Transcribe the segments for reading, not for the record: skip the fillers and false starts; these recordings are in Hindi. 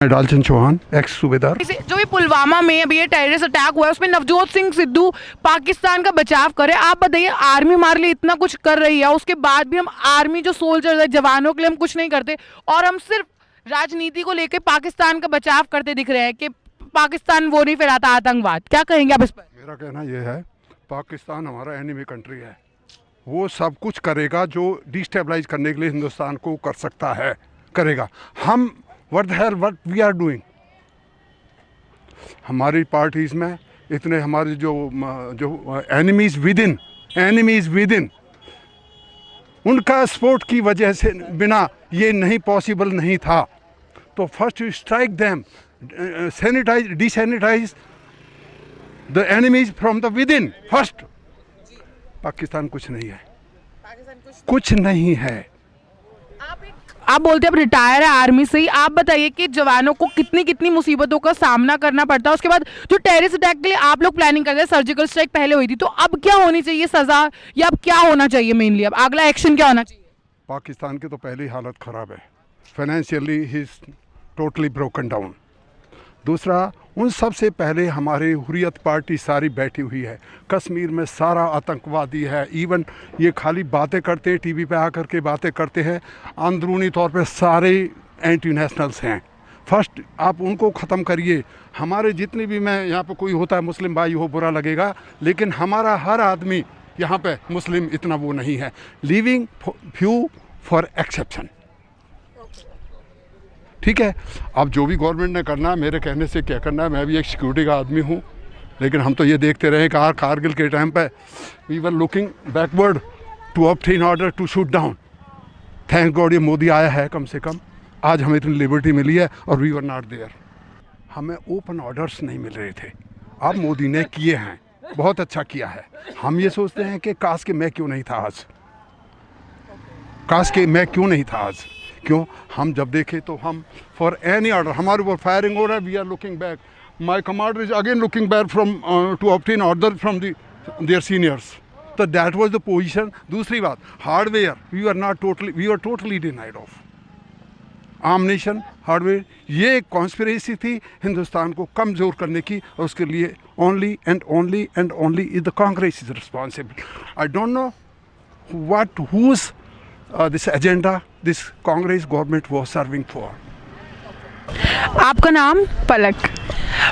डालचंद चौहान, एक्स सूबेदार। जो भी पुलवामा में अभी ये टेररिस्ट अटैक हुआ है उसमें नवजोत सिंह सिद्धू पाकिस्तान का बचाव करे। आप बताइए, आर्मी हमारे लिए इतना कुछ कर रही है, उसके बाद भी हम आर्मी जो सोल्जर्स है, जवानों के लिए हम कुछ नहीं करते और हम सिर्फ राजनीति को लेकर पाकिस्तान का बचाव करते दिख रहे हैं कि पाकिस्तान वो नहीं फैलाता आतंकवाद। क्या कहेंगे आप इस पर? मेरा कहना यह है, पाकिस्तान हमारा एनिमी कंट्री है, वो सब कुछ करेगा जो डिस्टेबलाइज करने के लिए हिंदुस्तान को कर सकता है, करेगा। हम what the hell what we are doing. हमारी पार्टीज में इतने हमारे जो एनिमीज विद इन उनका सपोर्ट की वजह से बिना ये नहीं पॉसिबल नहीं था। तो first you strike them, desanitize the enemies from the within first. Pakistan कुछ नहीं है, कुछ नहीं है। आप बोलते हैं अब रिटायर है आर्मी से ही, आप बताइए कि जवानों को कितनी कितनी मुसीबतों का सामना करना पड़ता है। उसके बाद जो टेररिस्ट अटैक के लिए आप लोग प्लानिंग कर रहे हैं, सर्जिकल स्ट्राइक पहले हुई थी, तो अब क्या होनी चाहिए सजा, या अब क्या होना चाहिए मेनली, अब अगला एक्शन क्या होना चाहिए? पाकिस्तान की तो पहले ही हालत ख़राब है, financially he is totally broken down. दूसरा, उन सब से पहले हमारी हुर्रियत पार्टी सारी बैठी हुई है, कश्मीर में सारा आतंकवादी है। इवन ये खाली बातें करते हैं, टीवी पे आकर के बातें करते हैं, अंदरूनी तौर पे सारे एंटी नेशनल्स हैं। फर्स्ट आप उनको ख़त्म करिए। हमारे जितने भी, मैं यहाँ पे कोई होता है मुस्लिम भाई हो, बुरा लगेगा, लेकिन हमारा हर आदमी यहाँ पे मुस्लिम इतना वो नहीं है, लिविंग फ्यू फॉर एक्सेप्शन। ठीक है, अब जो भी गवर्नमेंट ने करना है, मेरे कहने से क्या करना है, मैं भी एक सिक्योरिटी का आदमी हूँ, लेकिन हम तो ये देखते रहे कि कारगिल के टाइम पे we were looking backward to obtain order to shoot down. Thank God ये मोदी आया है, कम से कम आज हमें इतनी लिबर्टी मिली है और वी वर नॉट देयर। हमें ओपन ऑर्डर्स नहीं मिल रहे थे, अब मोदी ने किए हैं, बहुत अच्छा किया है। हम ये सोचते हैं कि काश के मैं क्यों नहीं था आज, काश के मैं क्यों नहीं था आज। क्यों? हम जब देखें तो हम फॉर एनी ऑर्डर, हमारे ऊपर फायरिंग हो रहा है, we are looking back, my commander is again looking back from to obtain order from their seniors. तो दैट वाज द पोजीशन। दूसरी बात, hardware we are totally denied of. Ammunition hardware, ये एक कॉन्स्पिरेसी थी हिंदुस्तान को कमज़ोर करने की, और उसके लिए only and only is the Congress is responsible. I don't know what whose this agenda this Congress government was serving for. आपका नाम? पलक।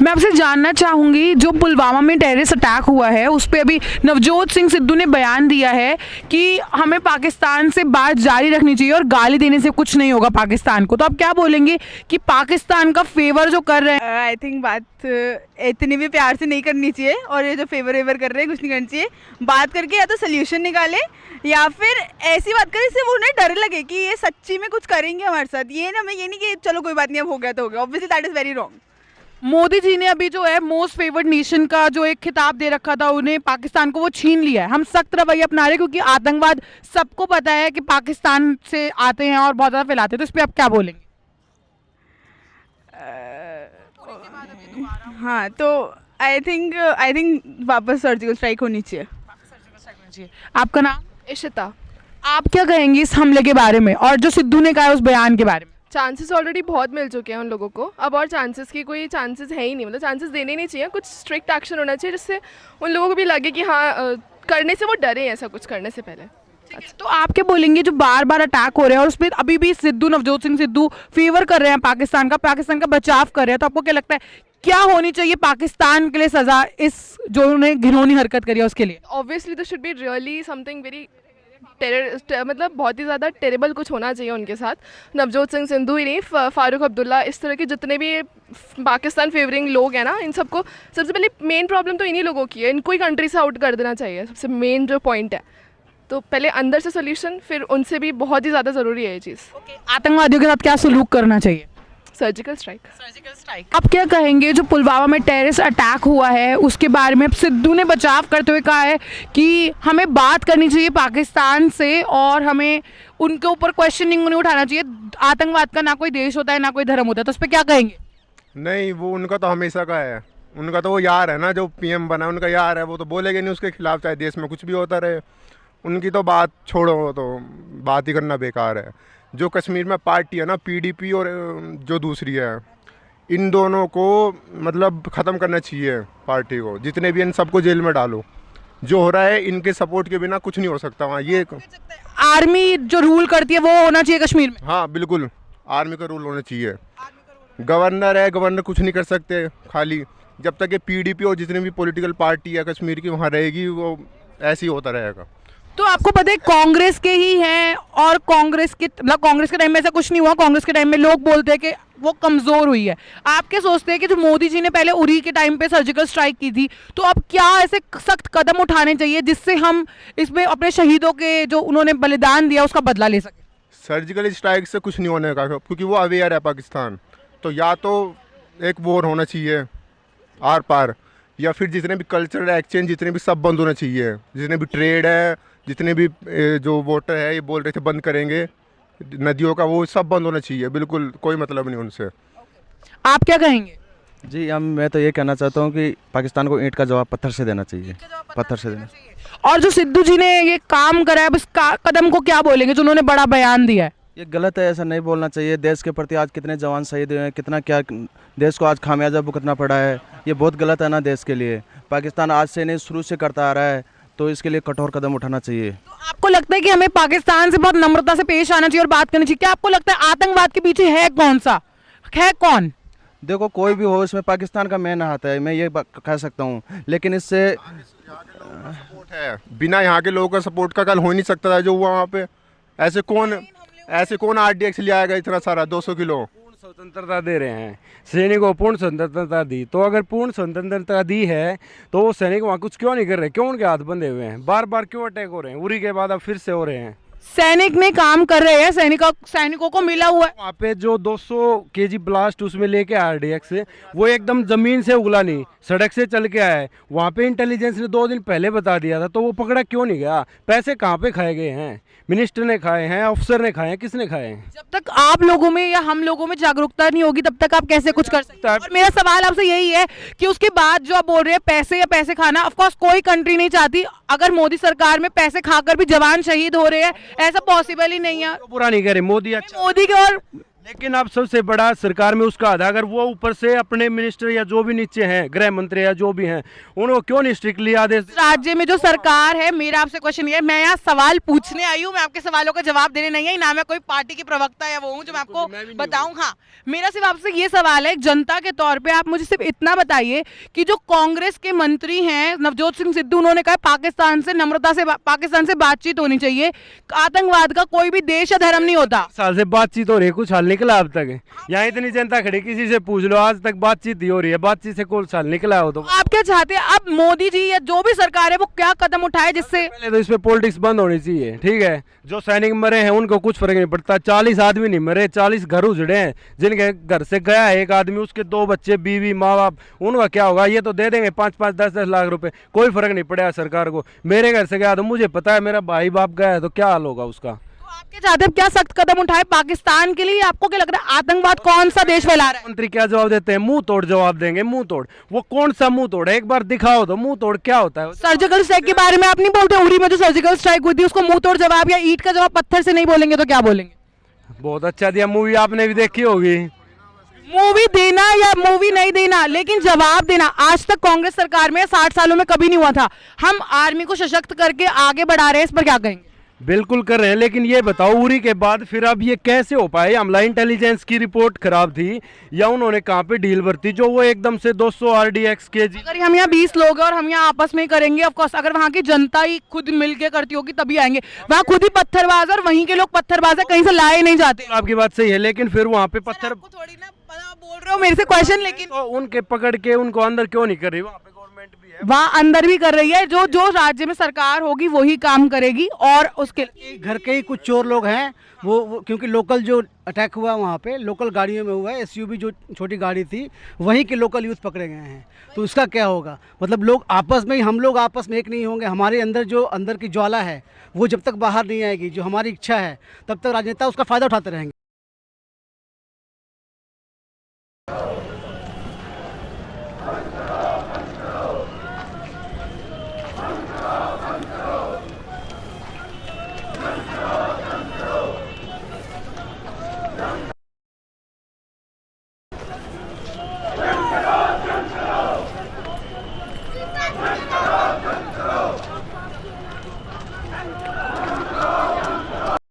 मैं आपसे जानना चाहूँगी, जो पुलवामा में टेररिस्ट अटैक हुआ है उस पर अभी नवजोत सिंह सिद्धू ने बयान दिया है कि हमें पाकिस्तान से बात जारी रखनी चाहिए और गाली देने से कुछ नहीं होगा पाकिस्तान को। तो आप क्या बोलेंगे कि पाकिस्तान का फेवर जो कर रहे हैं? आई थिंक बात इतनी भी प्यार से नहीं करनी चाहिए, और ये जो फेवर वेवर कर रहे हैं कुछ नहीं करना चाहिए। बात करके या तो सोल्यूशन निकाले, या फिर ऐसी बात करें जिससे वो उन्हें डर लगे कि ये सच्ची में कुछ करेंगे हमारे साथ। ये ना, मैं ये नहीं कि चलो कोई बात नहीं, अब हो गया तो हो गया। Obviously that is very wrong. Modi ji ने अभी जो है मोस्ट फेवर्ड नेशन का जो एक खिताब दे रखा था, उन्हें पाकिस्तान को वो छीन लिया है। हम सख्त रवैया अपना रहे, क्योंकि आतंकवाद सबको पता है कि पाकिस्तान से आते हैं और बहुत ज़्यादा फैलाते हैं। तो इस पर आप क्या बोलेंगे? हाँ, तो आई थिंक वापस सर्जिकल स्ट्राइक होनी चाहिए। आपका नाम? इशिता। आप क्या कहेंगे इस हमले के बारे में और जो सिद्धू ने कहा है उस बयान के बारे में? चांसेस ऑलरेडी बहुत मिल चुके हैं उन लोगों को, अब और चांसेस की कोई चांसेस है ही नहीं। मतलब चांसेस देने नहीं चाहिए, कुछ स्ट्रिक्ट एक्शन होना चाहिए जिससे उन लोगों को भी लगे कि हाँ, करने से वो डरे ऐसा कुछ करने से पहले। अच्छा, तो आप क्या बोलेंगे, जो बार बार अटैक हो रहे हैं और उसमें अभी भी सिद्धू, नवजोत सिंह सिद्धू फेवर कर रहे हैं पाकिस्तान का बचाव कर रहे हैं, तो आपको क्या लगता है क्या होनी चाहिए पाकिस्तान के लिए सजा, इस जो उन्हें घिनौनी हरकत करी है उसके लिए? Obviously this should be really something very मतलब बहुत ही ज़्यादा टेरेबल कुछ होना चाहिए उनके साथ। नवजोत सिंह सिद्धू ही नहीं, फारूक अब्दुल्ला, इस तरह के जितने भी पाकिस्तान फेवरिंग लोग हैं ना, इन सबको सबसे पहले मेन प्रॉब्लम तो इन्हीं लोगों की है। इनको ही कंट्री से आउट कर देना चाहिए, सबसे मेन जो पॉइंट है। तो पहले अंदर से सोल्यूशन, फिर उनसे भी बहुत ही ज़्यादा ज़रूरी है ये चीज़। आतंकवादियों के साथ क्या सलूक करना चाहिए? Surgical strike. आप क्या कहेंगे, जो पुलवामा में टेररिस्ट अटैक हुआ है उसके बारे में सिद्धू ने बचाव करते हुए कहा है कि हमें बात करनी चाहिए पाकिस्तान से और हमें उनके ऊपर क्वेश्चनिंग नहीं उठाना चाहिए। आतंकवाद का ना कोई देश होता है ना कोई धर्म होता है, तो उस पर क्या कहेंगे? नहीं, वो उनका तो हमेशा का है, उनका तो वो यार है ना, जो पीएम बना उनका यार है, वो तो बोलेगे नहीं उसके खिलाफ, चाहे देश में कुछ भी होता रहे। उनकी तो बात छोड़ो, तो बात ही करना बेकार है। जो कश्मीर में पार्टी है ना, पीडीपी, और जो दूसरी है इन दोनों को मतलब ख़त्म करना चाहिए पार्टी को, जितने भी इन सबको जेल में डालो। जो हो रहा है इनके सपोर्ट के बिना कुछ नहीं हो सकता वहाँ। ये आर्मी जो रूल करती है वो होना चाहिए कश्मीर में। हाँ बिल्कुल, आर्मी का रूल होना चाहिए। गवर्नर है, गवर्नर कुछ नहीं कर सकते, खाली जब तक ये पीडीपी और जितनी भी पॉलिटिकल पार्टी है कश्मीर की वहाँ रहेगी वो ऐसे ही होता रहेगा। तो आपको पता है कांग्रेस के ही हैं, और कांग्रेस के मतलब कांग्रेस के टाइम में ऐसा कुछ नहीं हुआ। कांग्रेस के टाइम में लोग बोलते हैं कि वो कमजोर हुई है। आप क्या सोचते हैं कि जो मोदी जी ने पहले उरी के टाइम पे सर्जिकल स्ट्राइक की थी, तो अब क्या ऐसे सख्त कदम उठाने चाहिए जिससे हम इसमें अपने शहीदों के जो उन्होंने बलिदान दिया उसका बदला ले सके? सर्जिकल स्ट्राइक से कुछ नहीं होने का, क्योंकि वो अवेयर है पाकिस्तान। तो या तो एक वॉर होना चाहिए आर पार, या फिर जितने भी कल्चरल एक्सचेंज जितने भी सब बंद होना चाहिए। जितने भी ट्रेड है, जितने भी जो वोटर है ये बोल रहे थे बंद करेंगे नदियों का, वो सब बंद होना चाहिए। बिल्कुल कोई मतलब नहीं उनसे। आप क्या कहेंगे? जी मैं तो ये कहना चाहता हूँ कि पाकिस्तान को ईंट का जवाब पत्थर से देना चाहिए, पत्थर से देना। और जो सिद्धू जी ने ये काम करा है, अब इस कदम को क्या बोलेंगे जो उन्होंने बड़ा बयान दिया है? ये गलत है, ऐसा नहीं बोलना चाहिए। देश के प्रति आज कितने जवान शहीद हुए हैं, कितना क्या देश को आज खामियाजा भुगतना पड़ा है, ये बहुत गलत है ना देश के लिए। पाकिस्तान आज से नहीं शुरू से करता आ रहा है, तो इसके लिए कठोर कदम उठाना चाहिए। तो आपको लगता है कि हमें पाकिस्तान से बहुत नम्रता से पेश आना चाहिए और बात करनी चाहिए? क्या आपको लगता है आतंकवाद के पीछे है कौन सा, है कौन? देखो कोई भी हो, इसमें पाकिस्तान का मेन हाथ है, मैं ये कह सकता हूँ। लेकिन इससे सपोर्ट है, बिना यहाँ के लोगों का सपोर्ट का कल हो ही नहीं सकता था जो हुआ वहाँ पे। ऐसे कौन RDX ले आएगा इतना सारा 200 किलो? पूर्ण स्वतंत्रता दे रहे हैं सैनिकों को, पूर्ण स्वतंत्रता दी। तो अगर पूर्ण स्वतंत्रता दी है तो वो सैनिक वहाँ कुछ क्यों नहीं कर रहे? क्यों उनके हाथ बंधे हुए हैं? बार बार क्यों अटैक हो रहे हैं? उरी के बाद अब फिर से हो रहे हैं। सैनिक ने काम कर रहे हैं, सैनिकों को मिला हुआ है। वहाँ पे जो 200 kg ब्लास्ट उसमें लेके RDX वो एकदम जमीन से उगला नहीं, सड़क से चल के आया है। वहाँ पे इंटेलिजेंस ने 2 दिन पहले बता दिया था, तो वो पकड़ा क्यों नहीं गया? पैसे कहाँ पे खाए गए हैं? मिनिस्टर ने खाए हैं, अफसर ने खाए हैं, किसने खाए हैं? जब तक आप लोगों में या हम लोगों में जागरूकता नहीं होगी तब तक आप कैसे कुछ कर सकते हैं? और मेरा सवाल आपसे यही है कि उसके बाद जो आप बोल रहे हैं पैसे या पैसे खाना, ऑफ कोर्स कोई कंट्री नहीं चाहती। अगर मोदी सरकार में पैसे खाकर भी जवान शहीद हो रहे हैं, ऐसा पॉसिबल ही नहीं है। तो बुरा नहीं करे मोदी, अच्छा मोदी के और लेकिन अब सबसे बड़ा सरकार में उसका आधा, अगर वो ऊपर से अपने मिनिस्टर या जो भी नीचे हैं, गृह मंत्री या जो भी हैं, उनको क्यों नहीं स्ट्रिक्टली आदेश? राज्य में जो सरकार है, मेरा आपसे क्वेश्चन ये है, मैं यहाँ सवाल पूछने आई हूँ, मैं आपके सवालों का जवाब देने नहीं आई, ना मैं कोई पार्टी की प्रवक्ता या वो हूँ जो मैं आपको बताऊँ। हाँ, मेरा सिर्फ आपसे ये सवाल है जनता के तौर पे, आप मुझे सिर्फ इतना बताइए कि जो कांग्रेस के मंत्री हैं नवजोत सिंह सिद्धू, उन्होंने कहा पाकिस्तान से नम्रता से पाकिस्तान से बातचीत होनी चाहिए, आतंकवाद का कोई भी देश या धर्म नहीं होता। साल से बातचीत हो रही है, कुछ हल निकला अब तक? यहाँ इतनी जनता खड़ी, किसी से पूछ लो, आज तक बातचीत ही हो रही है, बातचीत से कोई साल निकला हो? तो आप क्या चाहते हैं अब मोदी जी या जो भी सरकार है वो क्या कदम उठाए जिससे? पहले तो इसमें पॉलिटिक्स बंद होनी चाहिए, ठीक है? जो सैनिक मरे हैं उनको कुछ फर्क नहीं पड़ता। 40 आदमी नहीं मरे, 40 घर उजड़े हैं। जिनके घर से गया है एक आदमी, उसके 2 बच्चे, बीवी, माँ बाप, उनका क्या होगा? ये तो दे देंगे 5-5, 10-10 लाख रुपए, कोई फर्क नहीं पड़ेगा सरकार को। मेरे घर से गया तो मुझे पता है, मेरा भाई बाप गया है तो क्या हाल होगा उसका? आप क्या चाहते हैं, क्या सख्त कदम उठाए पाकिस्तान के लिए? आपको क्या लग रहा है आतंकवाद कौन सा देश फैला रहा है? मंत्री क्या जवाब देते हैं? मुंह तोड़ जवाब देंगे, मुंह तोड़। वो कौन सा मुंह तोड़ है? एक बार दिखाओ तो मुंह तोड़ क्या होता है। सर्जिकल स्ट्राइक के बारे में आप नहीं बोलते? उरी में जो सर्जिकल स्ट्राइक हुई थी उसको मुंह तोड़ जवाब या ईंट का जवाब पत्थर से नहीं बोलेंगे तो क्या बोलेंगे? बहुत अच्छा दिया, मूवी आपने भी देखी होगी। मूवी देना या मूवी नहीं देना, लेकिन जवाब देना आज तक कांग्रेस सरकार में 60 सालों में कभी नहीं हुआ था। हम आर्मी को सशक्त करके आगे बढ़ा रहे हैं, इस पर क्या कहेंगे? बिल्कुल कर रहे हैं, लेकिन ये बताओ उरी के बाद फिर अब ये कैसे हो पाए? हमला इंटेलिजेंस की रिपोर्ट खराब थी या उन्होंने कहाँ पे ढील बरती जो वो एकदम से 200 RDX kg? अगर हम यहाँ 20 लोग हैं और हम यहाँ आपस में ही करेंगे, ऑफ कोर्स अगर वहाँ की जनता ही खुद मिलके करती होगी तभी आएंगे। वहाँ खुद ही पत्थरबाज और वहीं के लोग पत्थरबाज है, कहीं से लाए नहीं जाते। आपकी बात सही है, लेकिन फिर वहाँ पे पत्थर थोड़ी ना बोल रहे हो मेरे से क्वेश्चन, लेकिन तो उनके पकड़ के उनको अंदर क्यों नहीं कर रही? वहाँ पे गवर्नमेंट भी है, वहाँ अंदर भी कर रही है। जो राज्य में सरकार होगी वही काम करेगी। और उसके घर के ही कुछ चोर लोग हैं वो क्योंकि लोकल जो अटैक हुआ वहाँ पे लोकल गाड़ियों में हुआ है, SUV जो छोटी गाड़ी थी वहीं के लोकल यूथ पकड़े गए हैं। तो इसका क्या होगा? मतलब लोग आपस में ही, हम लोग आपस में एक नहीं होंगे। हमारे अंदर जो अंदर की ज्वाला है वो जब तक बाहर नहीं आएगी, जो हमारी इच्छा है, तब तक राजनेता उसका फ़ायदा उठाते रहेंगे।